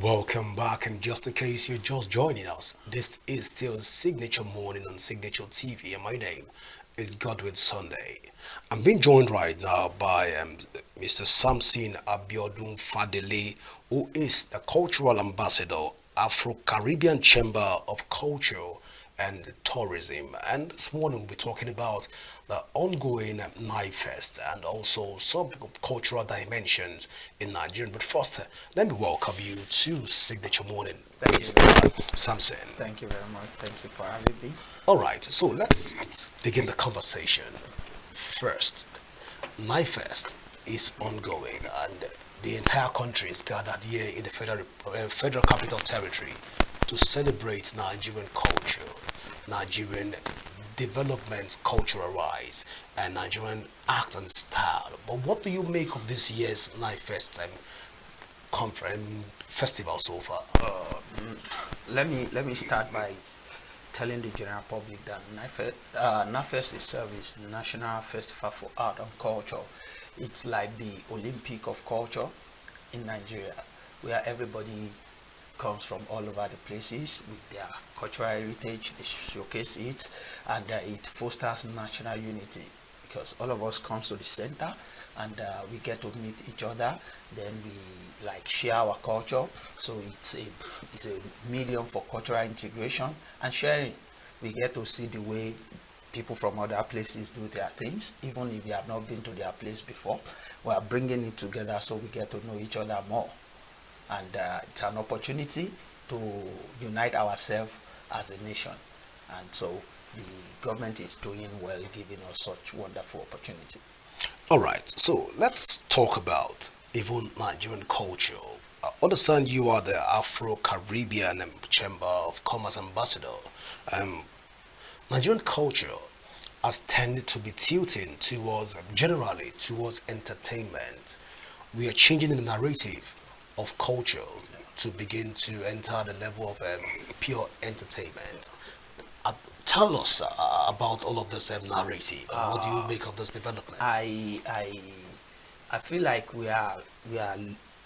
Welcome back, and just in case you're just joining us, this is still Signature Morning on Signature TV, and my name is Godwin Sunday. I'm being joined right now by Mr. Samson Abiodun Fadele, who is the cultural ambassador, Afro Caribbean Chamber of Culture and Tourism. And this morning we'll be talking about the ongoing Nifest and also some cultural dimensions in Nigeria. But first, let me welcome you to Signature Morning, Thank you very Mr. much. Samson. Thank you very much. Thank you for having me. All right, so let's begin the conversation. First, Nifest is ongoing, and the entire country is gathered here in the Federal Capital Territory to celebrate Nigerian culture, Nigerian development, cultural rise, and Nigerian art and style. But what do you make of this year's Nifest conference festival so far? Let me start by telling the general public that Nifest itself is the National Festival for Art and Culture. It's like the Olympic of culture in Nigeria, where everybody comes from all over the places with their cultural heritage. They showcase it, and it fosters national unity because all of us comes to the center, and we get to meet each other. Then we like share our culture. So it's a medium for cultural integration and sharing. We get to see the way people from other places do their things, even if we have not been to their place before. We are bringing it together so we get to know each other more, and it's an opportunity to unite ourselves as a nation. And so the government is doing well, giving us such wonderful opportunity. All right, so let's talk about even Nigerian culture. I understand you are the Afro Caribbean Chamber of Commerce ambassador. Um, Nigerian culture has tended to be tilting towards, generally, towards entertainment. We are changing the narrative of culture to begin to enter the level of pure entertainment. Tell us about all of this narrative. What do you make of this development? I feel like we are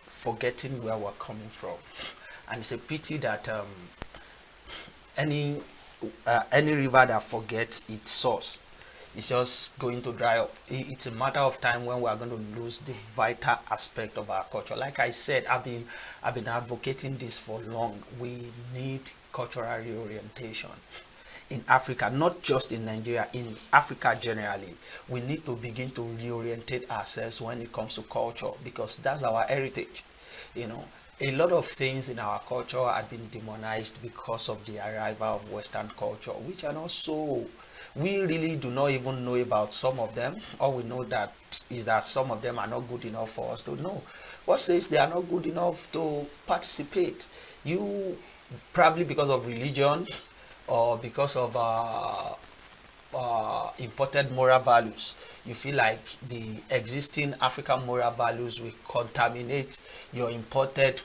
forgetting where we're coming from, and it's a pity that any any river that forgets its source is just going to dry up. It's a matter of time when we are going to lose the vital aspect of our culture. Like I said, I've been advocating this for long. We need cultural reorientation in Africa, not just in Nigeria, in Africa generally. We need to begin to reorientate ourselves when it comes to culture, because that's our heritage. You know, a lot of things in our culture have been demonized because of the arrival of Western culture, which are not so. We really do not even know about some of them. All we know that is that some of them are not good enough for us to know. What says they are not good enough to participate? You probably because of religion or because of imported moral values, you feel like the existing African moral values will contaminate your imported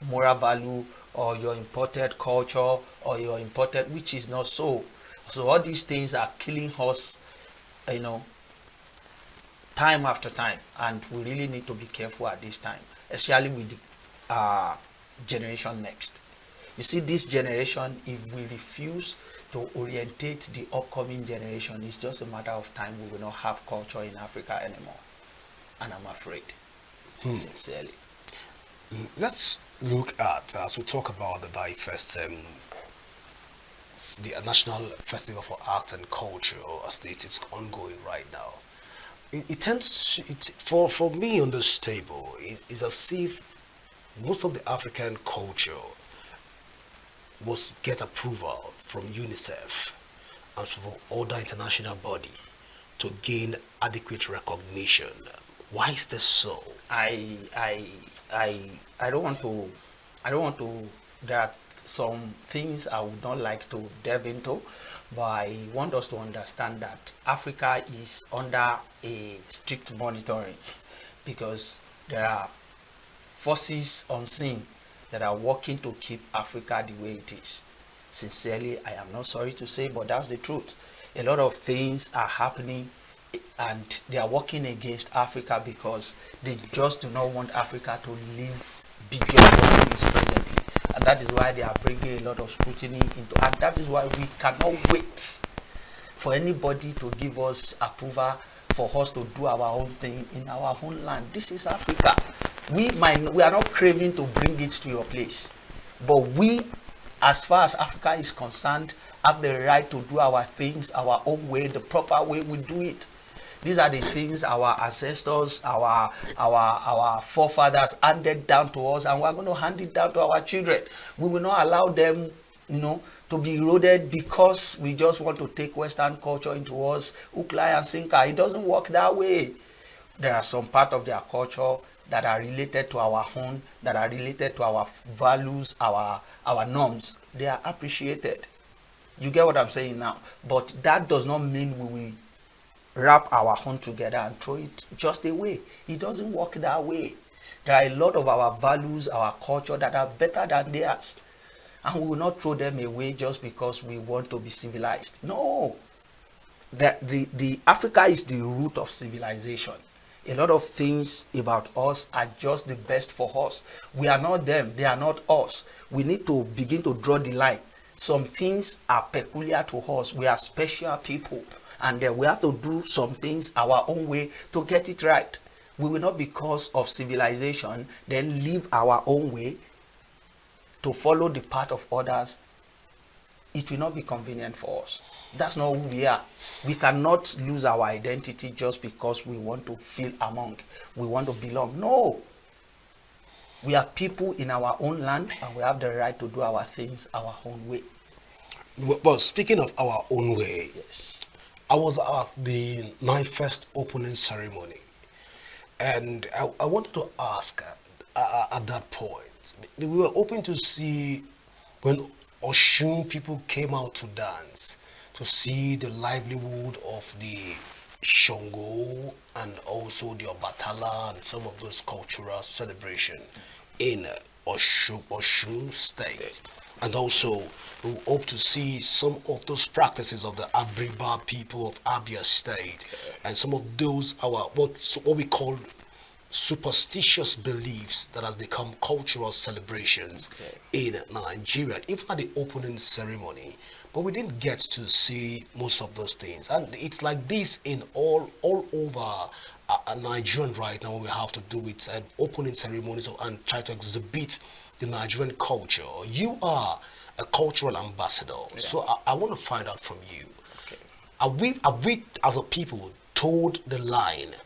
moral value or your imported culture or your imported, which is not so. So all these things are killing us, you know, time after time, and we really need to be careful at this time, especially with the generation next. You see, this generation, if we refuse to orientate the upcoming generation, it's just a matter of time we will not have culture in Africa anymore. And I'm afraid, sincerely. Let's look at, as we talk about the Fest, the National Festival for Art and Culture, as it is ongoing right now. It tends to, for me on this table, it's as if most of the African culture must get approval from UNICEF and from other international body to gain adequate recognition. Why is this so? I I I don't want to there are some things I would not like to delve into, but I want us to understand that Africa is under a strict monitoring because there are forces unseen that are working to keep Africa the way it is. Sincerely, I am not sorry to say, but that's the truth. A lot of things are happening and they are working against Africa because they just do not want Africa to live beyond what it is presently. And that is why they are bringing a lot of scrutiny into, and that is why we cannot wait for anybody to give us approval for us to do our own thing in our own land. This is Africa. We are not craving to bring it to your place, but we, as far as Africa is concerned, have the right to do our things our own way, the proper way we do it. These are the things our ancestors, our forefathers handed down to us, and we're going to hand it down to our children. We will not allow them, to be eroded because we just want to take Western culture into us, hook, line, and sinker. It doesn't work that way. There are some part of their culture that are related to our own, that are related to our values, our norms. They are appreciated. You get what I'm saying now? But that does not mean we will wrap our own together and throw it just away. It doesn't work that way. There are a lot of our values, our culture that are better than theirs. And we will not throw them away just because we want to be civilized. No. The Africa is the root of civilization. A lot of things about us are just the best for us. We are not them. They are not us. We need to begin to draw the line. Some things are peculiar to us. We are special people. And then we have to do some things our own way to get it right. We will not, because of civilization, then live our own way to follow the path of others. It will not be convenient for us. That's not who we are. We cannot lose our identity just because we want to feel among. We want to belong. No. We are people in our own land, and we have the right to do our things our own way. Well, speaking of our own way, Yes. I was at the Nifest opening ceremony, and I wanted to ask at that point, we were hoping to see when Oshun people came out to dance, to see the livelihood of the Shango and also the Obatala and some of those cultural celebration in Oshun State. And also, we hope to see some of those practices of the Abriba people of Abia State and some of those what we call superstitious beliefs that has become cultural celebrations in Nigeria, even at the opening ceremony. But we didn't get to see most of those things, and it's like this in all over Nigerian right now. We have to do with opening ceremonies and try to exhibit the Nigerian culture. You are a cultural ambassador, so I want to find out from you. Have we as a people told the line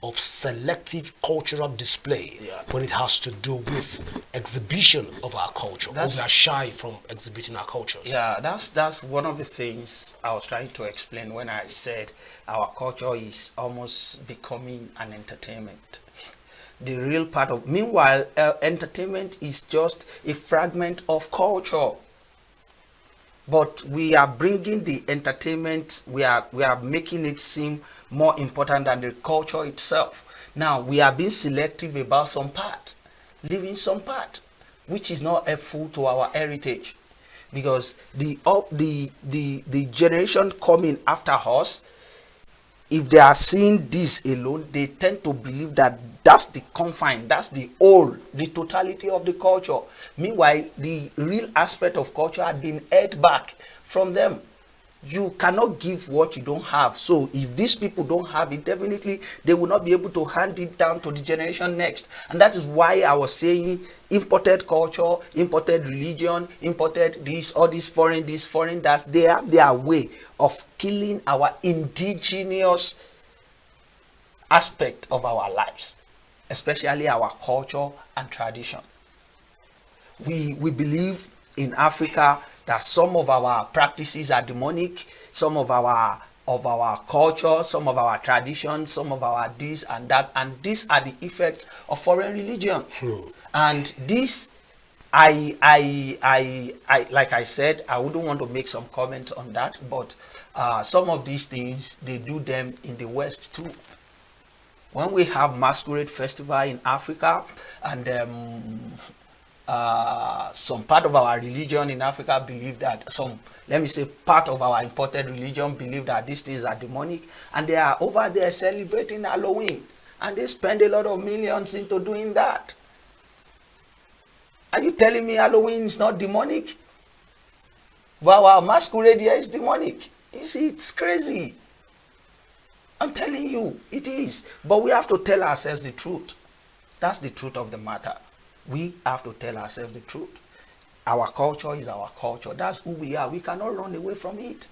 of selective cultural display when it has to do with exhibition of our culture, or we are shy from exhibiting our cultures? Yeah, that's one of the things I was trying to explain when I said our culture is almost becoming an entertainment. The real part of, meanwhile, entertainment is just a fragment of culture. But we are bringing the entertainment, we are making it seem more important than the culture itself. Now, we are being selective about some part, leaving some part, which is not helpful to our heritage. Because the generation coming after us, if they are seeing this alone, they tend to believe that that's the confine, that's the whole, the totality of the culture. Meanwhile, the real aspect of culture had been held back from them. You cannot give what you don't have. So if these people don't have it, definitely they will not be able to hand it down to the generation next. And that is why I was saying imported culture, imported religion, imported this, all this, that they have their way of killing our indigenous aspect of our lives, especially our culture and tradition. We believe in Africa that some of our practices are demonic, some of our culture, some of our traditions, some of our this and that, and these are the effects of foreign religion. And this, I like I said, I wouldn't want to make some comments on that, but some of these things, they do them in the West too. When we have masquerade festival in Africa, and some part of our religion in Africa believe that part of our imported religion believe that these things are demonic, and they are over there celebrating Halloween, and they spend a lot of millions into doing that. Are you telling me Halloween is not demonic? But our masquerade here is demonic. You see, it's crazy. I'm telling you, it is. But we have to tell ourselves the truth. That's the truth of the matter. We have to tell ourselves the truth. Our culture is our culture. That's who we are. We cannot run away from it.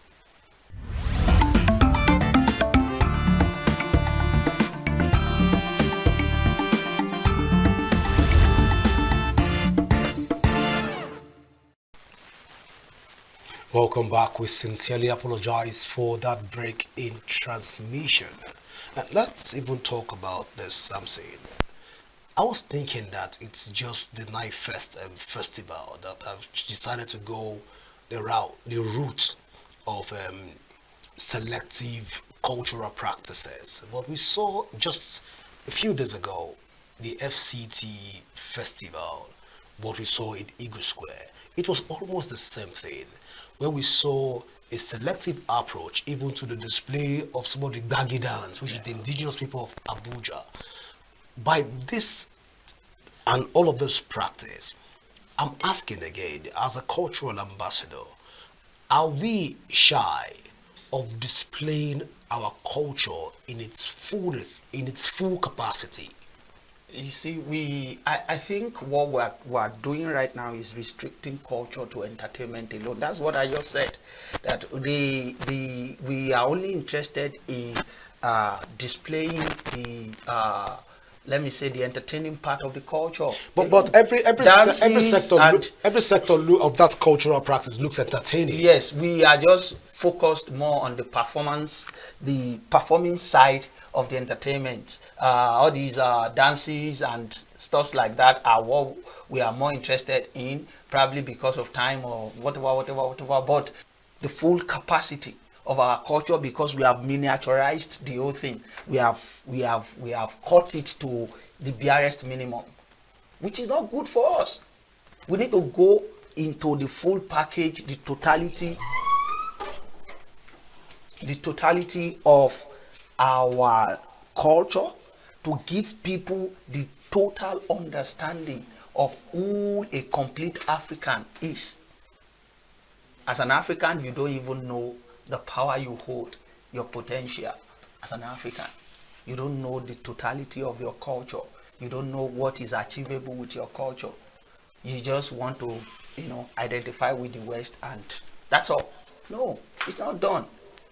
Welcome back. We sincerely apologize for that break in transmission. And let's even talk about this something. I was thinking that it's just the Nifest festival that I've decided to go the route of selective cultural practices. But we saw just a few days ago the FCT festival, what we saw in Eagle Square. It was almost the same thing, where we saw a selective approach even to the display of some of the Gagi dance, which is the indigenous people of Abuja. By this and all of this practice, I'm asking again, as a cultural ambassador, are we shy of displaying our culture in its fullness, in its full capacity? You see, I think what we're doing right now is restricting culture to entertainment alone. That's what I just said. That we are only interested in displaying let me say, the entertaining part of the culture. But every Dances sector of that cultural practice looks entertaining. Yes, we are just focused more on the performing side of the entertainment. All these dances and stuff like that are what we are more interested in, probably because of time or whatever. But the full capacity of our culture, because we have miniaturized the whole thing, we have cut it to the barest minimum, which is not good for us. We need to go into the full package, the totality of our culture, to give people the total understanding of who a complete African is. As an African, you don't even know the power you hold, your potential as an African. You don't know the totality of your culture. You don't know what is achievable with your culture. You just want to, identify with the West and that's all. No, it's not done.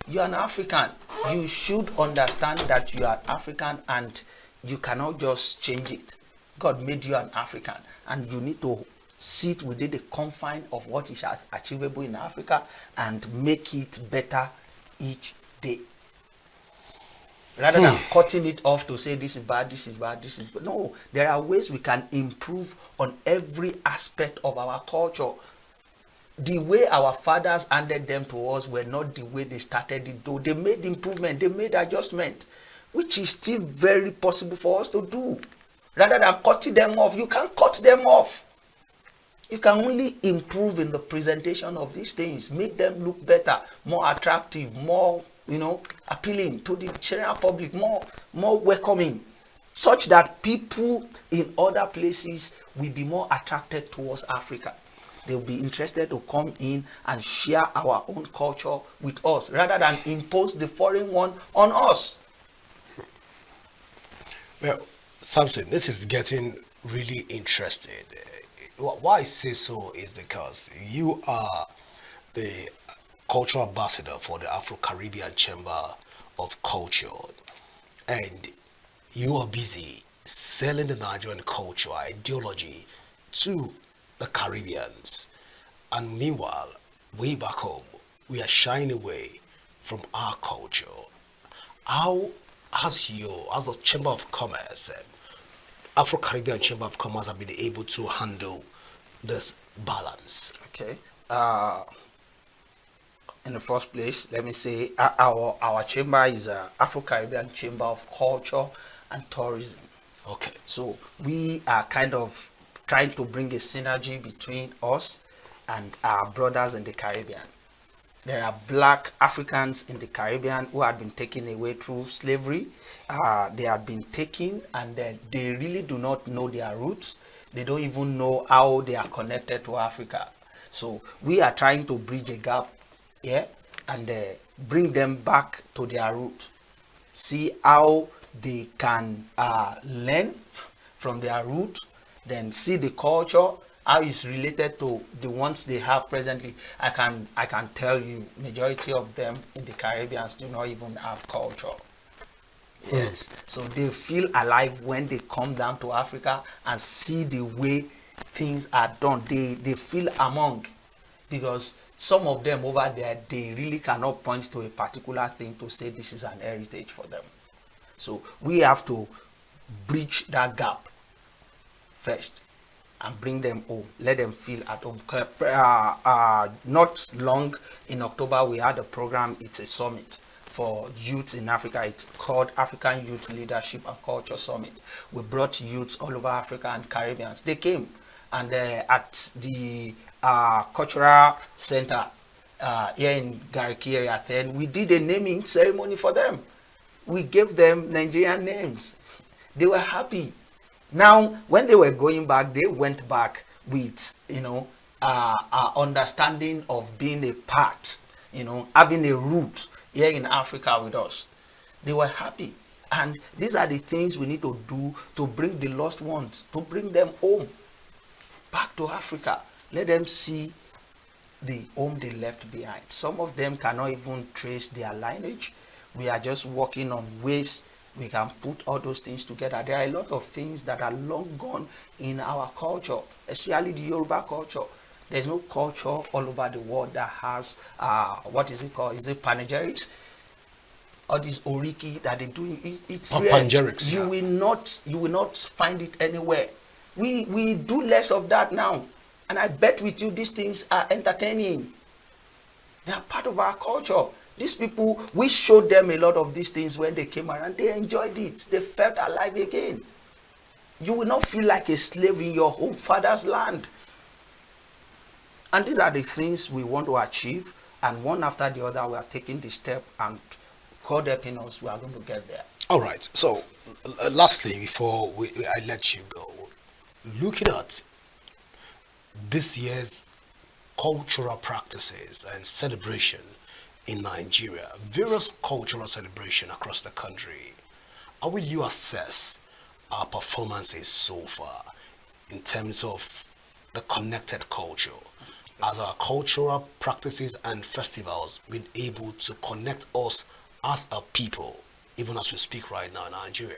You're an African. You should understand that you are African and you cannot just change it. God made you an African and you need to sit within the confine of what is achievable in Africa and make it better each day. Rather than cutting it off to say this is bad, this is bad, this is bad. No, there are ways we can improve on every aspect of our culture. The way our fathers handed them to us were not the way they started it, though. They made improvement, they made adjustment, which is still very possible for us to do. Rather than cutting them off, you can't cut them off. You can only improve in the presentation of these things, make them look better, more attractive, more, appealing to the general public, more welcoming, such that people in other places will be more attracted towards Africa. They'll be interested to come in and share our own culture with us, rather than impose the foreign one on us. Well, Samson, this is getting really interesting. Why I say so is because you are the cultural ambassador for the Afro-Caribbean Chamber of Culture, and you are busy selling the Nigerian culture ideology to the Caribbeans. And meanwhile, way back home, we are shying away from our culture. How has the Chamber of Commerce, Afro-Caribbean Chamber of Commerce, have been able to handle this balance? Okay. In the first place, let me say our chamber is Afro-Caribbean Chamber of Culture and Tourism. Okay. So we are kind of trying to bring a synergy between us and our brothers in the Caribbean. There are black Africans in the Caribbean who had been taken away through slavery. They have been taken and then they really do not know their roots. They don't even know how they are connected to Africa. So we are trying to bridge a gap, yeah, and bring them back to their root. See how they can learn from their root, then see the culture, how it's related to the ones they have presently. I can tell you, majority of them in the Caribbean do not even have culture. Yes. So they feel alive when they come down to Africa and see the way things are done. They feel among, because some of them over there, they really cannot point to a particular thing to say this is an heritage for them. So we have to bridge that gap first and bring them home, let them feel at home. Not long in October, we had a program. It's a summit for youth in Africa. It's called African Youth Leadership and Culture Summit. We brought youths all over Africa and Caribbeans. They came, and at the cultural center here in Gariki area, then we did a naming ceremony for them. We gave them Nigerian names. They were happy. Now, when they were going back, they went back with, understanding of being a part, having a root here in Africa with us. They were happy. And these are the things we need to do to bring the lost ones, to bring them home, back to Africa. Let them see the home they left behind. Some of them cannot even trace their lineage. We are just working on ways we can put all those things together. There are a lot of things that are long gone in our culture, especially the Yoruba culture. There's no culture all over the world that has, what is it called? Is it panegyrics? All these oriki that they do, it's rare. Panegyrics. You will not find it anywhere. We do less of that now. And I bet with you these things are entertaining. They are part of our culture. These people, we showed them a lot of these things when they came around. They enjoyed it. They felt alive again. You will not feel like a slave in your home father's land. And these are the things we want to achieve. And one after the other, we are taking the step, and God helping us, we are going to get there. All right. So, lastly, before I let you go, looking at this year's cultural practices and celebration in Nigeria, various cultural celebration across the country, how will you assess our performances so far in terms of the connected culture? As our cultural practices and festivals been able to connect us as a people, even as we speak right now in Nigeria?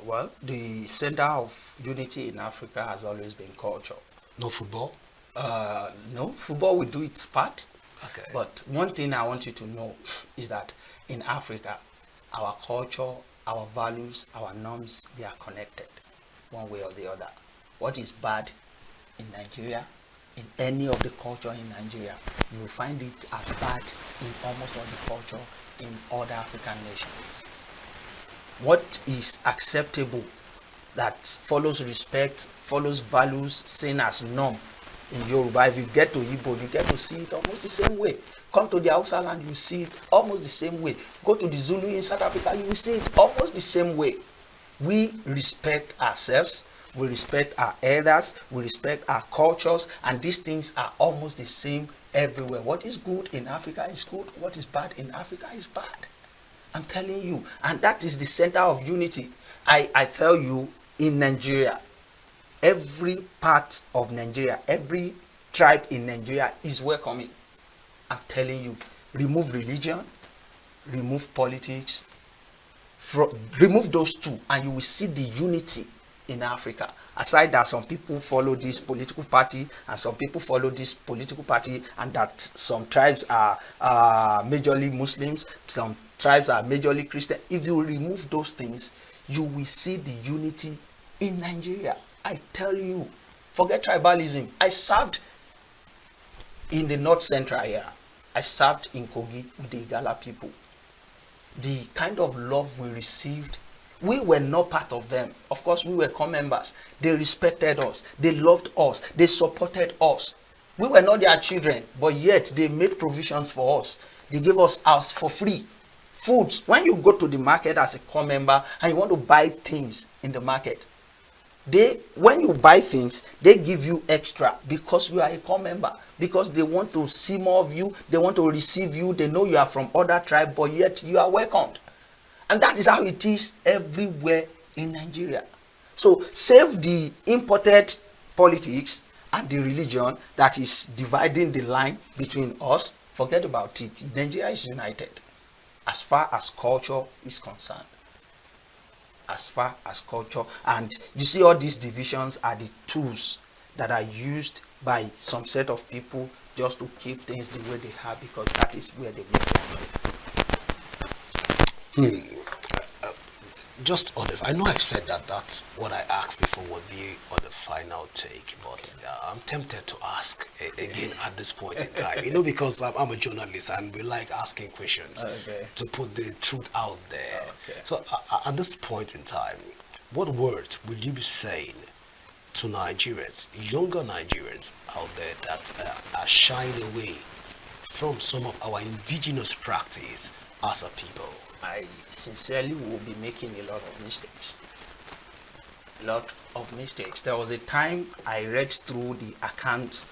Well, the center of unity in Africa has always been culture. No football? No, football will do its part. Okay. But one thing I want you to know is that in Africa, our culture, our values, our norms, they are connected one way or the other. What is bad in Nigeria, in any of the culture in Nigeria, you will find it as bad in almost all the culture in other African nations. What is acceptable, that follows respect, follows values, seen as norm in Yoruba, if you get to Igbo, you get to see it almost the same way. Come to the Hausa land, you see it almost the same way. Go to the Zulu in South Africa, you will see it almost the same way. We respect ourselves, we respect our elders, we respect our cultures, and these things are almost the same everywhere. What is good in Africa is good, what is bad in Africa is bad. I'm telling you, and that is the center of unity. I tell you, in Nigeria, every part of Nigeria, every tribe in Nigeria is welcoming. I'm telling you, remove religion, remove politics, remove those two, and you will see the unity in Africa. Aside that some people follow this political party and some people follow this political party, and that some tribes are majorly Muslims, some tribes are majorly Christian. If you remove those things, you will see the unity in Nigeria. I tell you, forget tribalism. I served in the North Central area. I served in Kogi with the Igala people. The kind of love we received, we were not part of them. Of course, we were co-members. They respected us. They loved us. They supported us. We were not their children, but yet they made provisions for us. They gave us house for free. Foods. When you go to the market as a co-member and you want to buy things in the market, when you buy things, they give you extra because you are a core member, because they want to see more of you, they want to receive you, they know you are from other tribe, but yet you are welcomed. And that is how it is everywhere in Nigeria. So save the imported politics and the religion that is dividing the line between us. Forget about it. Nigeria is united as far as culture is concerned. As far as culture, and you see all these divisions are the tools that are used by some set of people just to keep things the way they are, because that is where they make their money. Just on the, I know I've said that what I asked before would be on the final take, but I'm tempted to ask again at this point in time. Because I'm a journalist and we like asking questions to put the truth out there. So at this point in time, what words will you be saying to Nigerians, younger Nigerians out there that are shying away from some of our indigenous practice as a people? I sincerely will be making a lot of mistakes. A lot of mistakes. There was a time I read through the accounts,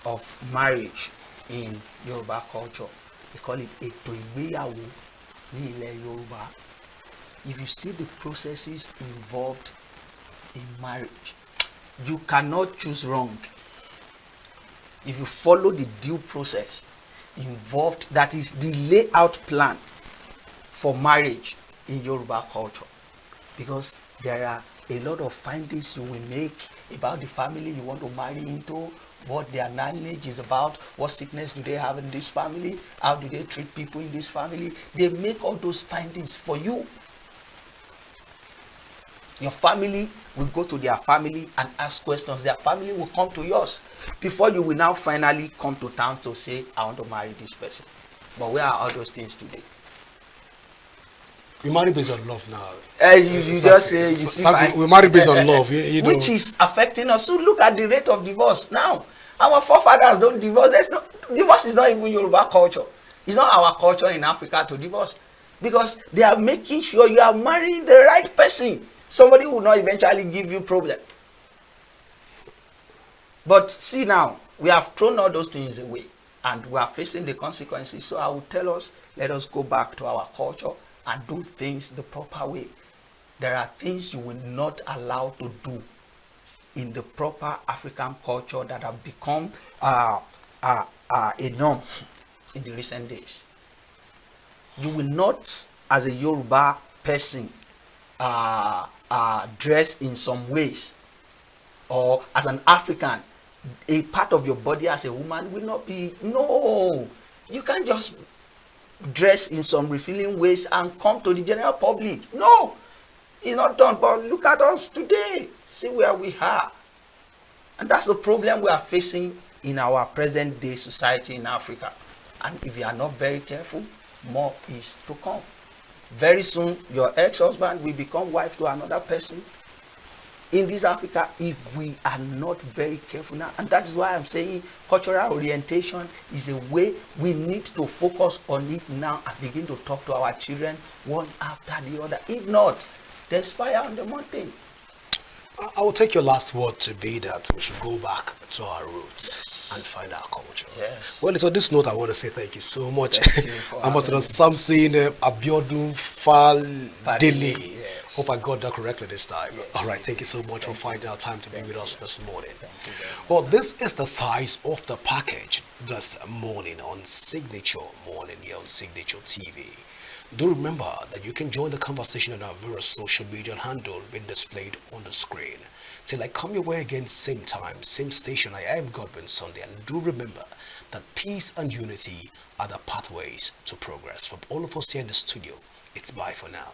of marriage in Yoruba culture. They call it Ètò Ìgbéyàwó ní ilẹ̀ Yoruba. If you see the processes involved in marriage, you cannot choose wrong. If you follow the due process involved, that is the layout plan for marriage in Yoruba culture, because there are a lot of findings you will make about the family you want to marry into, what their lineage is about, what sickness do they have in this family, how do they treat people in this family. They make all those findings for you. Your family will go to their family and ask questions. Their family will come to yours before you will now finally come to town to say, I want to marry this person. But where are all those things today? We marry based on love now. You just say we marry based on love, which is affecting us. So look at the rate of divorce now. Our forefathers don't divorce. Divorce is not even Yoruba culture. It's not our culture in Africa to divorce, because they are making sure you are marrying the right person. Somebody will not eventually give you problem. But see now, we have thrown all those things away and we are facing the consequences. So I will tell us, let us go back to our culture and do things the proper way. There are things you will not allow to do in the proper African culture that have become a norm in the recent days. You will not, as a Yoruba person, dress in some ways, or as an African, a part of your body as a woman will not be. No, you can't just dress in some revealing ways and come to the general public. No, it's not done. But look at us today. See where we are. And that's the problem we are facing in our present day society in Africa. And if you are not very careful, more is to come. Very soon, your ex-husband will become wife to another person in this Africa if we are not very careful now. And that is why I'm saying cultural orientation is a way we need to focus on it now and begin to talk to our children one after the other. If not, there's fire on the mountain. I will take your last word to be that we should go back to our roots and find our culture. Yes. Well, it's on this note I want to say thank you so much. Ambassador Samson Abiodun Fal Dele. Yes. Hope I got that correctly this time. Yes. All right, thank you so much for finding out time to be with us this morning. Well, this is the size of the package this morning on Signature Morning here on Signature TV. Do remember that you can join the conversation on our various social media handle being displayed on the screen. Till I come your way again, same time, same station, I am Godwin Sunday. And do remember that peace and unity are the pathways to progress. From all of us here in the studio, it's bye for now.